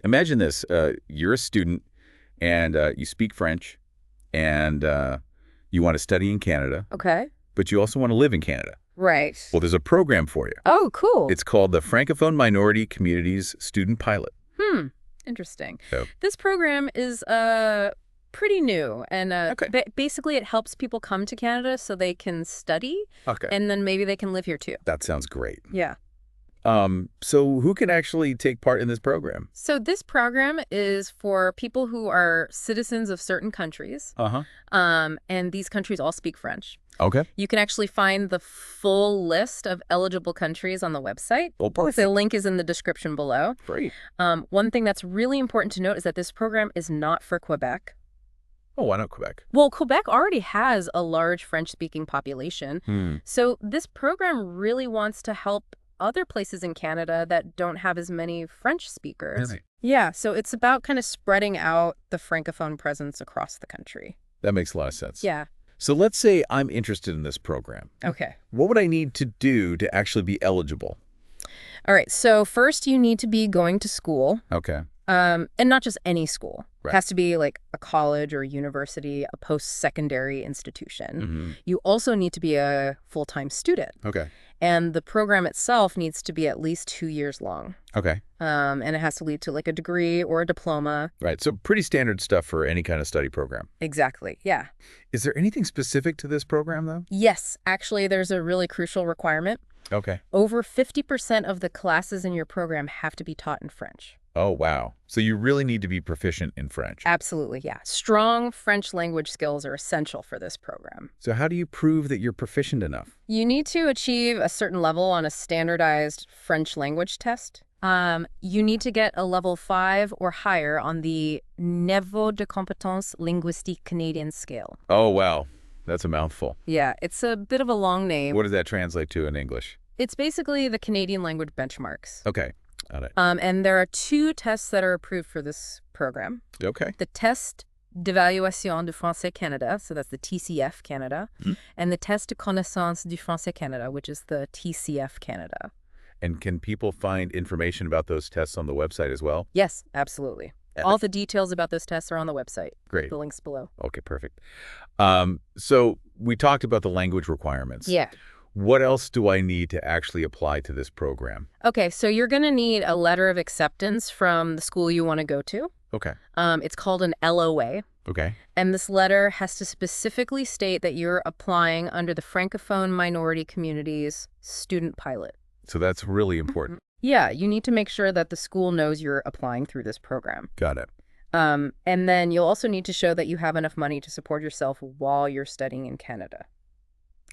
Imagine this. You're a student, and you speak French, and you want to study in Canada, Okay. but you also want to live in Canada. Right. Well, there's a program for you. Oh, cool. It's called the Francophone Minority Communities Student Pilot. Interesting. So, This program is pretty new, and okay. basically it helps people come to Canada so they can study, Okay. and then maybe they can live here too. That sounds great. Yeah. So who can actually take part in this program? So this program is for people who are citizens of certain countries, Uh-huh. and these countries all speak French. Okay. You can actually find the full list of eligible countries on the website. Oh, perfect. The link is in the description below. Great. One thing that's really important to note is that this program is not for Quebec. Oh, why not Quebec? Well, Quebec already has a large French-speaking population, so this program really wants to help other places in Canada that don't have as many French speakers. Really? Yeah, so it's about kind of spreading out the Francophone presence across the country. That makes a lot of sense. Yeah. So let's say I'm interested in this program. Okay. What would I need to do to actually be eligible? All right, so first you need to be going to school, Okay. and not just any school. Right. It has to be like a college or a university, a post-secondary institution. You also need to be a full-time student. Okay. And the program itself needs to be at least 2 years long. Okay. And it has to lead to like a degree or a diploma. Right. So pretty standard stuff for any kind of study program. Exactly. Yeah. Is there anything specific to this program, though? Yes, actually, there's a really crucial requirement. Okay. Over 50% of the classes in your program have to be taught in French. Oh, wow. So you really need to be proficient in French. Absolutely, yeah. Strong French language skills are essential for this program. So how do you prove that you're proficient enough? You need to achieve a certain level on a standardized French language test. You need to get a level 5 or higher on the Niveau de compétence linguistique Canadian scale. Oh, wow. That's a mouthful. Yeah, it's a bit of a long name. What does that translate to in English? It's basically the Canadian language benchmarks. Okay. Got it. And there are 2 tests that are approved for this program. Okay. The Test d'évaluation du français Canada, so that's the TCF Canada, and the Test de connaissance du français Canada, which is the TCF Canada. And can people find information about those tests on the website as well? Yes, absolutely. All the details about those tests are on the website. Great. The link's below. Okay, perfect. So we talked about the language requirements. Yeah. What else do I need to actually apply to this program? Okay, so you're going to need a letter of acceptance from the school you want to go to. Okay. It's called an LOA. Okay. And this letter has to specifically state that you're applying under the Francophone Minority Community's Student Pilot. So that's really important. Yeah, you need to make sure that the school knows you're applying through this program. Got it. And then you'll also need to show that you have enough money to support yourself while you're studying in Canada.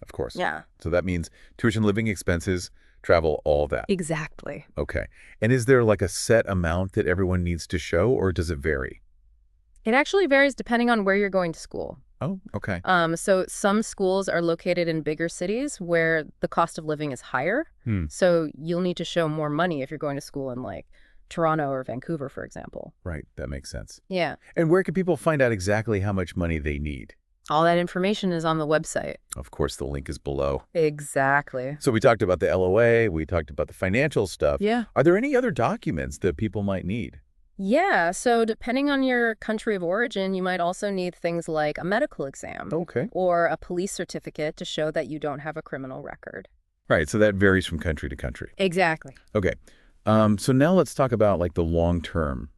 Of course. Yeah. So that means tuition, living expenses, travel, all that. Exactly. Okay. And is there like a set amount that everyone needs to show, or does it vary? It actually varies depending on where you're going to school. Oh, okay. So some schools are located in bigger cities where the cost of living is higher. So you'll need to show more money if you're going to school in like Toronto or Vancouver, for example. Right. That makes sense. Yeah. And where can people find out exactly how much money they need? All that information is on the website. Of course, the link is below. Exactly. So we talked about the LOA. We talked about the financial stuff. Yeah. Are there any other documents that people might need? Yeah, so depending on your country of origin, you might also need things like a medical exam Okay. or a police certificate to show that you don't have a criminal record. Right. So that varies from country to country. Exactly. Okay. So now let's talk about like the long term.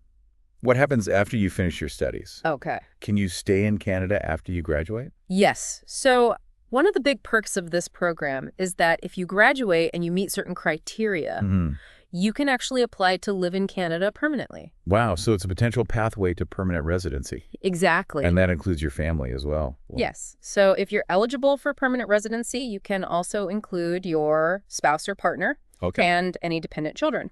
What happens after you finish your studies? Okay. Can you stay in Canada after you graduate? Yes. So one of the big perks of this program is that if you graduate and you meet certain criteria, you can actually apply to live in Canada permanently. Wow. So it's a potential pathway to permanent residency. Exactly. And that includes your family as well. Yes. So if you're eligible for permanent residency, you can also include your spouse or partner and any dependent children.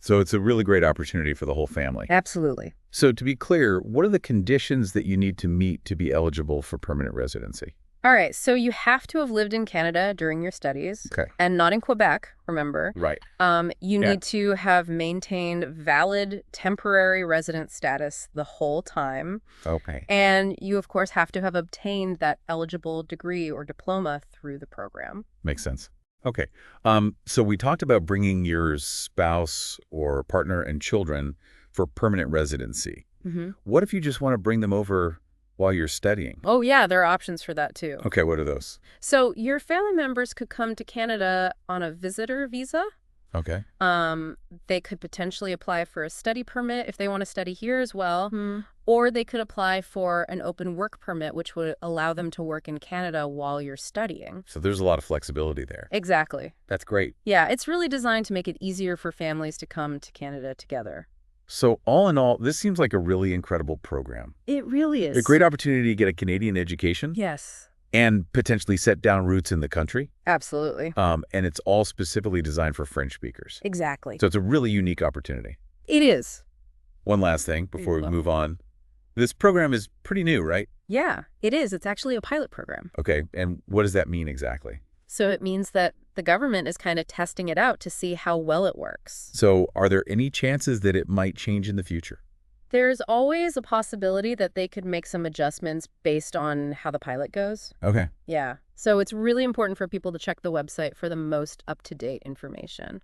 So it's a really great opportunity for the whole family. Absolutely. So to be clear, what are the conditions that you need to meet to be eligible for permanent residency? All right. So you have to have lived in Canada during your studies. Okay. And not in Quebec, remember. Right. You need to have maintained valid temporary resident status the whole time. Okay. And you, of course, have to have obtained that eligible degree or diploma through the program. Makes sense. Okay. So we talked about bringing your spouse or partner and children. for permanent residency. Mm-hmm. What if you just want to bring them over while you're studying? Oh, yeah, there are options for that, too. Okay, what are those? So your family members could come to Canada on a visitor visa. Okay. They could potentially apply for a study permit if they want to study here as well. Or they could apply for an open work permit, which would allow them to work in Canada while you're studying. So there's a lot of flexibility there. Exactly. That's great. Yeah, it's really designed to make it easier for families to come to Canada together. So all in all, this seems like a really incredible program. It really is. A great opportunity to get a Canadian education. Yes. And potentially set down roots in the country. Absolutely. And it's all specifically designed for French speakers. Exactly. So it's a really unique opportunity. It is. One last thing before we move on. This program is pretty new, right? Yeah, it is. It's actually a pilot program. Okay, and what does that mean exactly? So it means that the government is kind of testing it out to see how well it works. So are there any chances that it might change in the future? There's always a possibility that they could make some adjustments based on how the pilot goes. Okay. Yeah. So it's really important for people to check the website for the most up-to-date information.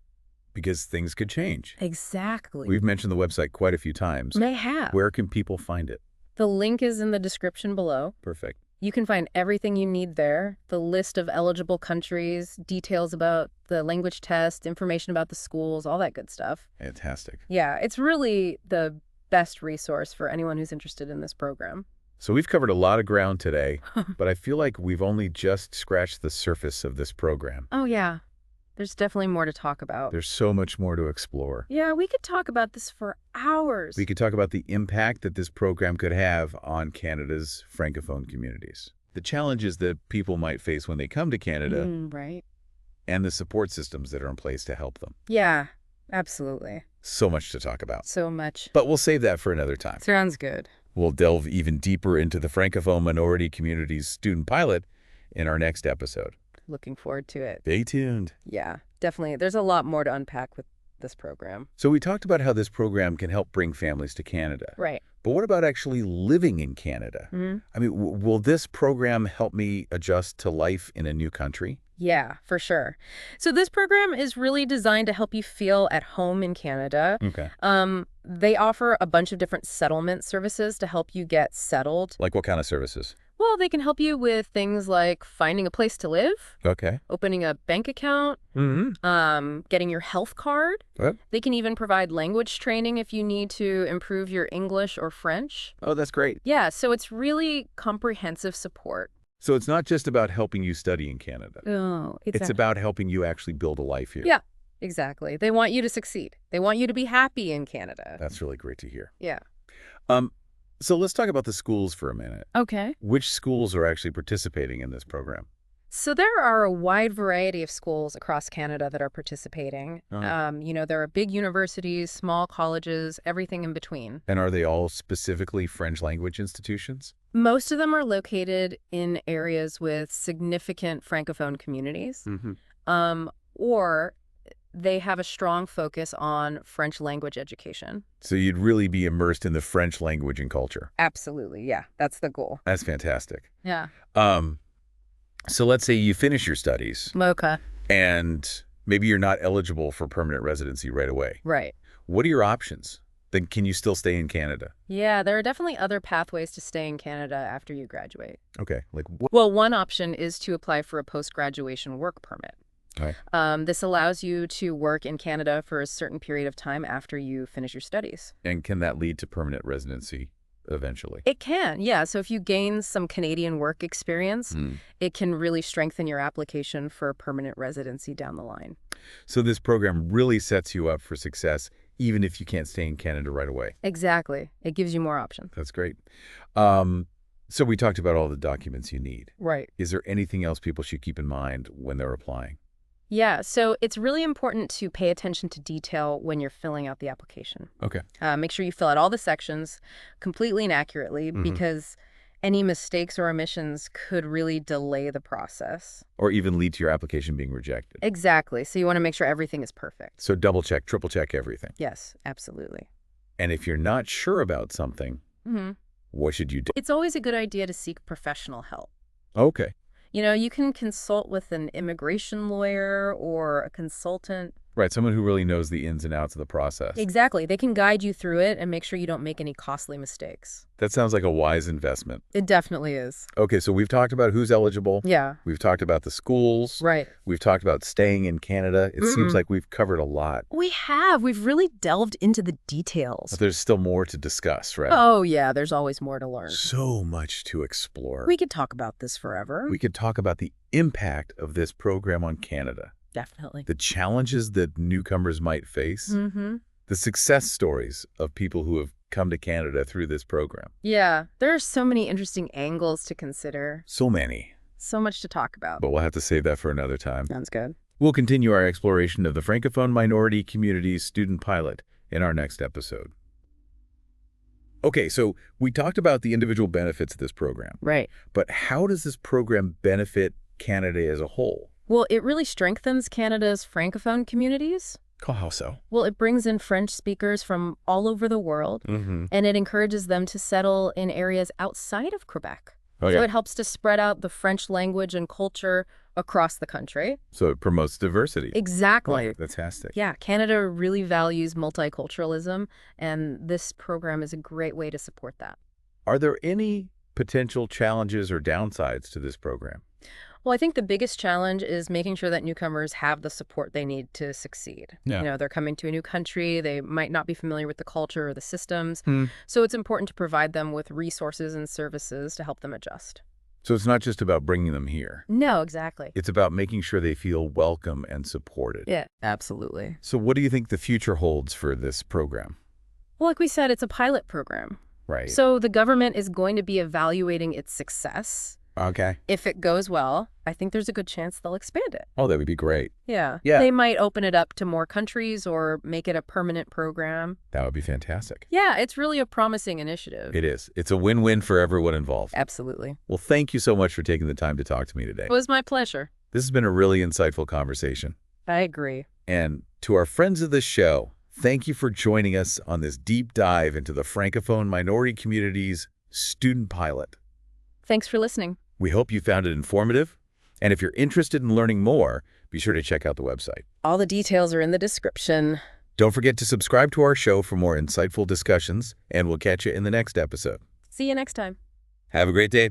Because things could change. Exactly. We've mentioned the website quite a few times. They have. Where can people find it? The link is in the description below. Perfect. You can find everything you need there, the list of eligible countries, details about the language test, information about the schools, all that good stuff. Fantastic. Yeah, it's really the best resource for anyone who's interested in this program. So we've covered a lot of ground today, but I feel like we've only just scratched the surface of this program. Oh, yeah. There's definitely more to talk about. There's so much more to explore. Yeah, we could talk about this for hours. We could talk about the impact that this program could have on Canada's Francophone communities, the challenges that people might face when they come to Canada, right. and the support systems that are in place to help them. Yeah, absolutely. So much to talk about. So much. But we'll save that for another time. Sounds good. We'll delve even deeper into the Francophone minority community's student pilot in our next episode. Looking forward to it. Stay tuned. Yeah, definitely. There's a lot more to unpack with this program. So we talked about how this program can help bring families to Canada. Right. But what about actually living in Canada? I mean, will this program help me adjust to life in a new country? Yeah, for sure. So this program is really designed to help you feel at home in Canada. Okay. They offer a bunch of different settlement services to help you get settled. Like what kind of services? Well, they can help you with things like finding a place to live, Okay. opening a bank account, getting your health card. What? They can even provide language training if you need to improve your English or French. Oh, that's great. Yeah, so it's really comprehensive support. So it's not just about helping you study in Canada. Oh, It's about helping you actually build a life here. Yeah, exactly. They want you to succeed. They want you to be happy in Canada. That's really great to hear. Yeah. So let's talk about the schools for a minute. Okay. Which schools are actually participating in this program? So there are a wide variety of schools across Canada that are participating. There are big universities, small colleges, everything in between. And are they all specifically French language institutions? Most of them are located in areas with significant Francophone communities, or they have a strong focus on French language education. So you'd really be immersed in the French language and culture. Absolutely, yeah. That's the goal. That's fantastic. Yeah. So let's say you finish your studies MOCA. and maybe you're not eligible for permanent residency right away. Right. What are your options? Then can you still stay in Canada? Yeah, there are definitely other pathways to stay in Canada after you graduate. Okay. Like what? Well, one option is to apply for a post-graduation work permit. Okay. This allows you to work in Canada for a certain period of time after you finish your studies. And can that lead to permanent residency eventually? It can, yeah. So if you gain some Canadian work experience, it can really strengthen your application for permanent residency down the line. So this program really sets you up for success even if you can't stay in Canada right away. Exactly. It gives you more options. That's great. So we talked about all the documents you need. Right. Is there anything else people should keep in mind when they're applying? Yeah, so it's really important to pay attention to detail when you're filling out the application. Okay. Make sure you fill out all the sections completely and accurately because any mistakes or omissions could really delay the process. Or even lead to your application being rejected. Exactly. So you want to make sure everything is perfect. So double check, triple check everything. Yes, absolutely. And if you're not sure about something, what should you do? It's always a good idea to seek professional help. Okay. You can consult with an immigration lawyer or a consultant Right, someone who really knows the ins and outs of the process. Exactly. They can guide you through it and make sure you don't make any costly mistakes. That sounds like a wise investment. It definitely is. Okay, so we've talked about who's eligible. Yeah. We've talked about the schools. Right. We've talked about staying in Canada. It seems like we've covered a lot. We have. We've really delved into the details. But there's still more to discuss, right? Oh, yeah. There's always more to learn. So much to explore. We could talk about this forever. We could talk about the impact of this program on Canada. Definitely. The challenges that newcomers might face. The success stories of people who have come to Canada through this program. Yeah. There are so many interesting angles to consider. So many. So much to talk about. But we'll have to save that for another time. Sounds good. We'll continue our exploration of the Francophone minority community's student pilot in our next episode. Okay, so we talked about the individual benefits of this program. Right. But how does this program benefit Canada as a whole? Well, it really strengthens Canada's Francophone communities. Oh, how so? Well, it brings in French speakers from all over the world, and it encourages them to settle in areas outside of Quebec. Oh, So yeah. it helps to spread out the French language and culture across the country. So it promotes diversity. Exactly. Oh, fantastic. Yeah, Canada really values multiculturalism, and this program is a great way to support that. Are there any potential challenges or downsides to this program? Well, I think the biggest challenge is making sure that newcomers have the support they need to succeed. Yeah. You know, they're coming to a new country, they might not be familiar with the culture or the systems, so it's important to provide them with resources and services to help them adjust. So it's not just about bringing them here. No, exactly. It's about making sure they feel welcome and supported. Yeah, absolutely. So what do you think the future holds for this program? Well, like we said, it's a pilot program. Right. So the government is going to be evaluating its success. Okay. If it goes well, I think there's a good chance they'll expand it. Oh, that would be great. Yeah. Yeah. They might open it up to more countries or make it a permanent program. That would be fantastic. Yeah, it's really a promising initiative. It is. It's a win-win for everyone involved. Absolutely. Well, thank you so much for taking the time to talk to me today. It was my pleasure. This has been a really insightful conversation. I agree. And to our friends of the show, thank you for joining us on this deep dive into the Francophone minority community's student pilot. Thanks for listening. We hope you found it informative. And if you're interested in learning more, be sure to check out the website. All the details are in the description. Don't forget to subscribe to our show for more insightful discussions, and we'll catch you in the next episode. See you next time. Have a great day.